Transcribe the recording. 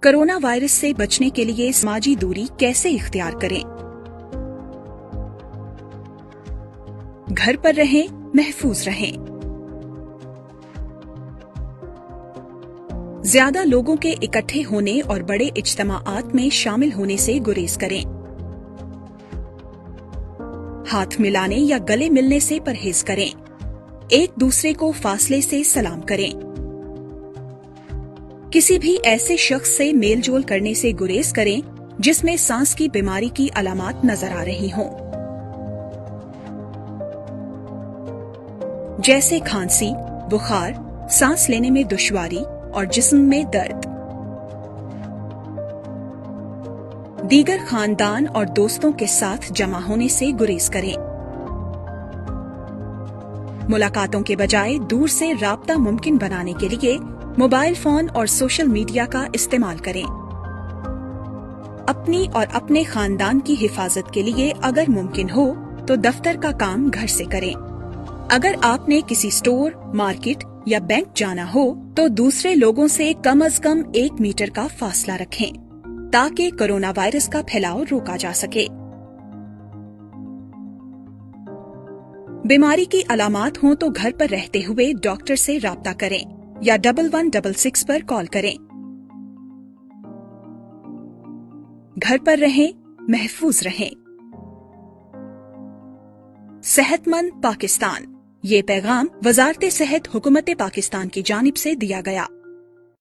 Corona virus से बचने के लिए समाजी दूरी कैसे इख्तियार करें? घर पर रहें, महफूज रहें। ज्यादा लोगों के इकट्ठे होने और बड़े इज्तिमाआत में शामिल होने से गुरेज करें। हाथ मिलाने या गले मिलने से परहेज करें। एक दूसरे को फासले से सलाम करें। किसी भी ऐसे शख्स से मेल जोल करने से गुरेज करें जिसमें सांस की बीमारी की अलामात नजर आ रही हों, जैसे खांसी, बुखार, सांस लेने में दुश्वारी और जिस्म में दर्द। दीगर खानदान और दोस्तों के साथ जमा होने से गुरेज करें। मुलाकातों के बजाय दूर से राब्ता मुमकिन बनाने के लिए मोबाइल फोन और सोशल मीडिया का इस्तेमाल करें। अपनी और अपने खानदान की हिफाजत के लिए अगर मुमकिन हो तो दफ्तर का काम घर से करें। अगर आपने किसी स्टोर, मार्केट या बैंक जाना हो तो दूसरे लोगों से कम अज कम 1 मीटर का फासला रखें ताकि कोरोना वायरस का फैलाव रोका जा सके। बीमारी की अलामात हों तो घर पर रहते हुए डॉक्टर से राब्ता करें या 1166 पर कॉल करें। घर पर रहें, महफूज रहें। सेहतमंद पाकिस्तान, ये पैगाम वजारत सेहत हुकूमत पाकिस्तान की जानिब से दिया गया।